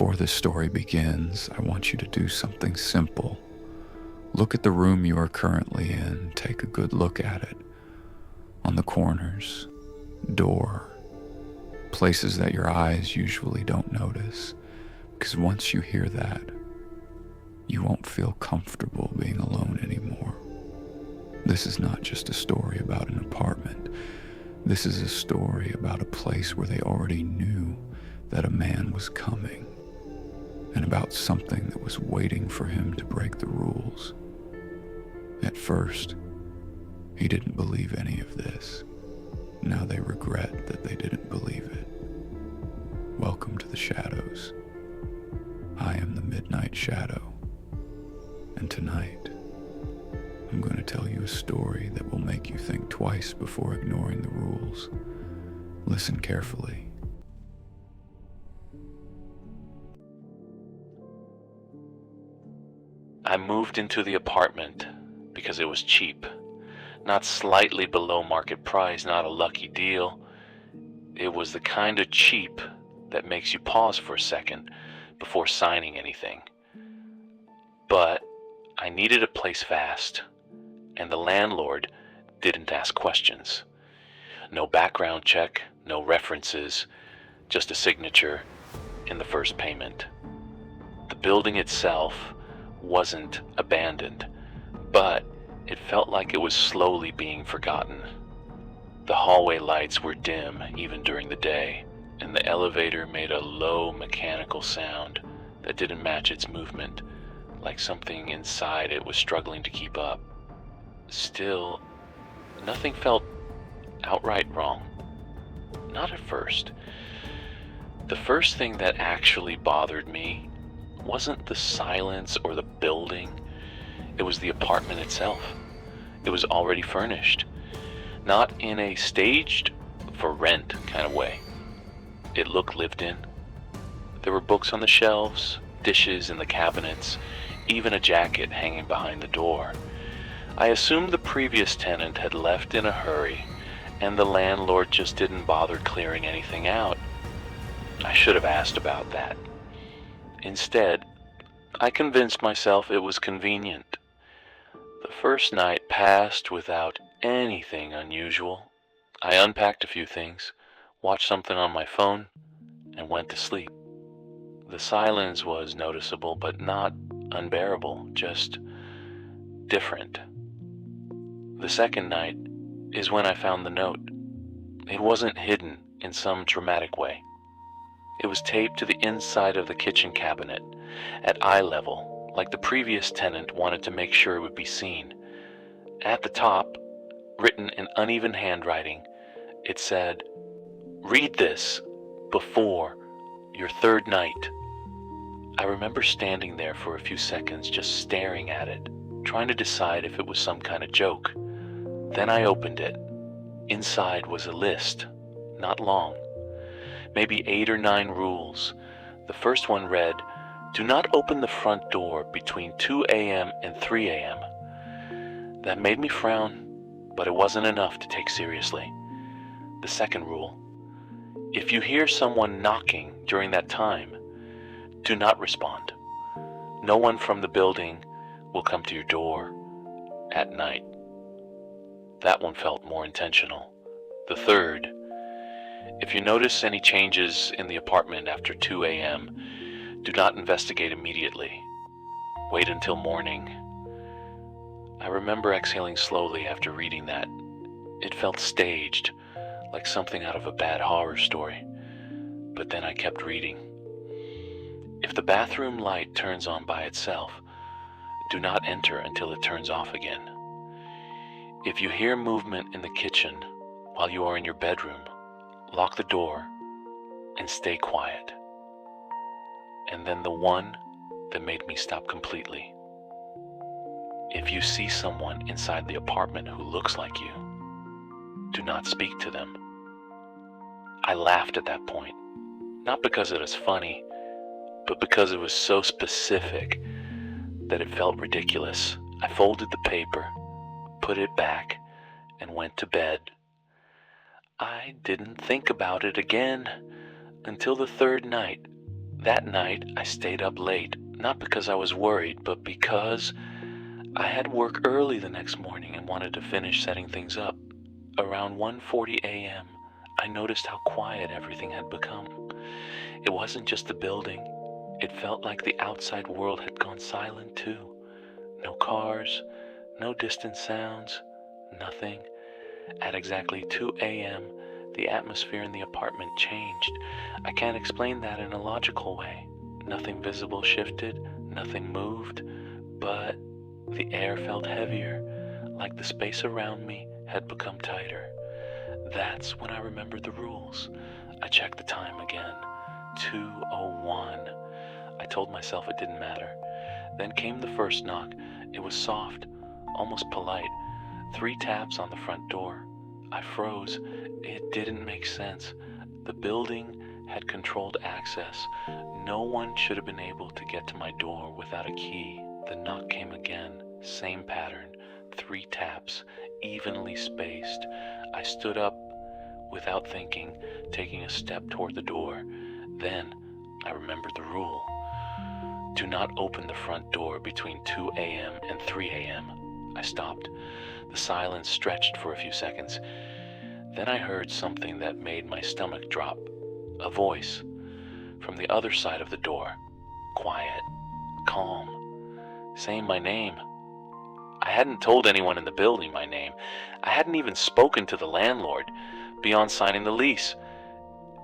Before this story begins, I want you to do something simple. Look at the room you are currently in. Take a good look at it. On the corners, door, places that your eyes usually don't notice. Because once you hear that, you won't feel comfortable being alone anymore. This is not just a story about an apartment. This is a story about a place where they already knew that a man was coming, and about something that was waiting for him to break the rules. At first, he didn't believe any of this. Now they regret that they didn't believe it. Welcome to the shadows. I am the Midnight Shadow, and tonight, I'm going to tell you a story that will make you think twice before ignoring the rules. Listen carefully. I moved into the apartment because it was cheap. Not slightly below market price, not a lucky deal. It was the kind of cheap that makes you pause for a second before signing anything. But I needed a place fast, and the landlord didn't ask questions. No background check, no references, just a signature in the first payment. The building itself wasn't abandoned, but it felt like it was slowly being forgotten. The hallway lights were dim even during the day, and the elevator made a low mechanical sound that didn't match its movement, like something inside it was struggling to keep up. Still, nothing felt outright wrong. Not at first. The first thing that actually bothered me wasn't the silence or the building. It was the apartment itself. It was already furnished, not in a staged for rent kind of way. It looked lived in. There were books on the shelves, dishes in the cabinets, even a jacket hanging behind the door. I assumed the previous tenant had left in a hurry, and the landlord just didn't bother clearing anything out. I should have asked about that. Instead, I convinced myself it was convenient. The first night passed without anything unusual. I unpacked a few things, watched something on my phone, and went to sleep. The silence was noticeable, but not unbearable, just different. The second night is when I found the note. It wasn't hidden in some dramatic way. It was taped to the inside of the kitchen cabinet, at eye level, like the previous tenant wanted to make sure it would be seen. At the top, written in uneven handwriting, it said, "Read this before your third night." I remember standing there for a few seconds just staring at it, trying to decide if it was some kind of joke. Then I opened it. Inside was a list, not long. Maybe 8 or 9 rules. The first one read, "Do not open the front door between 2 a.m. and 3 a.m. That made me frown, but it wasn't enough to take seriously. The second rule, if you hear someone knocking during that time, do not respond. No one from the building will come to your door at night. That one felt more intentional. The third, if you notice any changes in the apartment after 2 a.m., do not investigate immediately. Wait until morning. I remember exhaling slowly after reading that. It felt staged, like something out of a bad horror story. But then I kept reading. If the bathroom light turns on by itself, do not enter until it turns off again. If you hear movement in the kitchen while you are in your bedroom, lock the door and stay quiet. And then the one that made me stop completely. If you see someone inside the apartment who looks like you, do not speak to them. I laughed at that point, not because it was funny, but because it was so specific that it felt ridiculous. I folded the paper, put it back, and went to bed. I didn't think about it again until the third night. That night, I stayed up late, not because I was worried, but because I had work early the next morning and wanted to finish setting things up. Around 1:40 a.m., I noticed how quiet everything had become. It wasn't just the building. It felt like the outside world had gone silent too. No cars, no distant sounds, nothing. At exactly 2 a.m., the atmosphere in the apartment changed. I can't explain that in a logical way. Nothing visible shifted, nothing moved, but the air felt heavier, like the space around me had become tighter. That's when I remembered the rules. I checked the time again. 2:01. I told myself it didn't matter. Then came the first knock. It was soft, almost polite. 3 taps on the front door. I froze. It didn't make sense. The building had controlled access. No one should have been able to get to my door without a key. The knock came again. Same pattern. 3 taps, evenly spaced. I stood up without thinking, taking a step toward the door. Then I remembered the rule. Do not open the front door between 2 a.m. and 3 a.m. I stopped. The silence stretched for a few seconds. Then I heard something that made my stomach drop. A voice from the other side of the door. Quiet, calm, saying my name. I hadn't told anyone in the building my name. I hadn't even spoken to the landlord beyond signing the lease.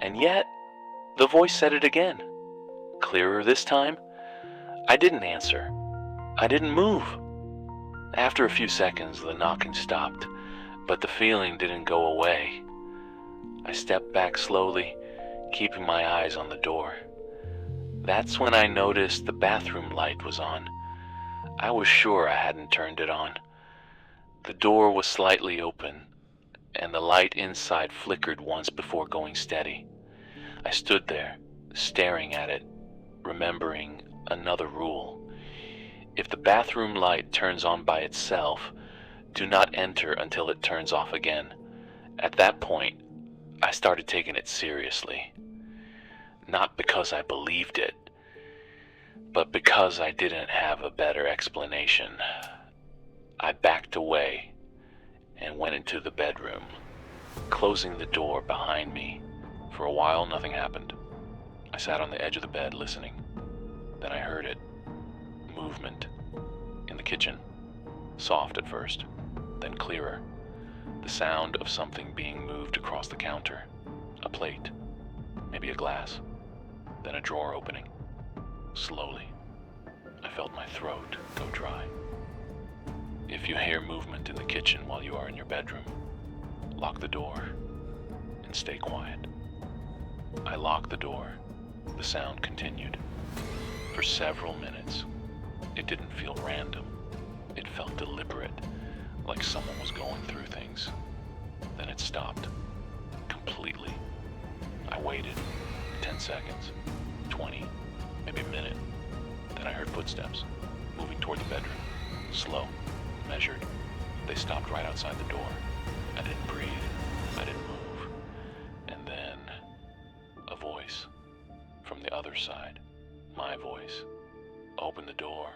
And yet, the voice said it again. Clearer this time. I didn't answer. I didn't move. After a few seconds, the knocking stopped, but the feeling didn't go away. I stepped back slowly, keeping my eyes on the door. That's when I noticed the bathroom light was on. I was sure I hadn't turned it on. The door was slightly open, and the light inside flickered once before going steady. I stood there, staring at it, remembering another rule. If the bathroom light turns on by itself, do not enter until it turns off again. At that point, I started taking it seriously. Not because I believed it, but because I didn't have a better explanation. I backed away and went into the bedroom, closing the door behind me. For a while, nothing happened. I sat on the edge of the bed listening. Then I heard it. Movement. In the kitchen. Soft at first, then clearer. The sound of something being moved across the counter. A plate. Maybe a glass. Then a drawer opening. Slowly. I felt my throat go dry. If you hear movement in the kitchen while you are in your bedroom, lock the door and stay quiet. I locked the door. The sound continued. For several minutes. It didn't feel random. It felt deliberate, like someone was going through things. Then it stopped. Completely. I waited. 10 seconds. 20. Maybe a minute. Then I heard footsteps, moving toward the bedroom. Slow. Measured. They stopped right outside the door. I didn't breathe. I didn't move. And then a voice from the other side. My voice. Opened the door.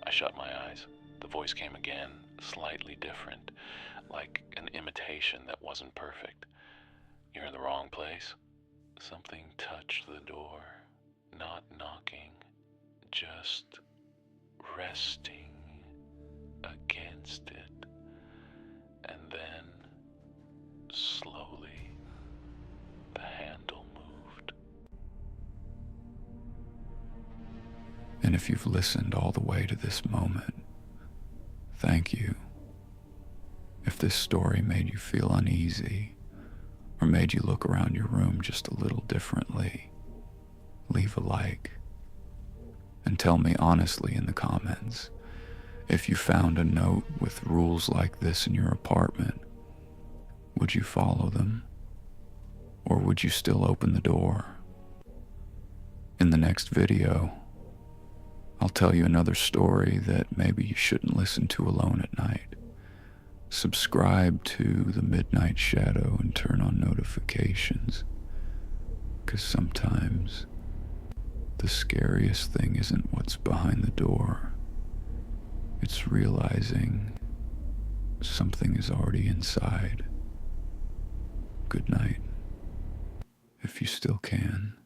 I shut my eyes. The voice came again, slightly different, like an imitation that wasn't perfect. You're in the wrong place. Something touched the door, not knocking, just resting against it. And then, slowly, the handle moved. And if you've listened all the way to this moment, thank you. If this story made you feel uneasy, or made you look around your room just a little differently, leave a like. And tell me honestly in the comments, if you found a note with rules like this in your apartment, would you follow them? Or would you still open the door? In the next video, I'll tell you another story that maybe you shouldn't listen to alone at night. Subscribe to the Midnight Shadow and turn on notifications, because sometimes The scariest thing isn't what's behind the door. It's realizing something is already inside. Good night, if you still can.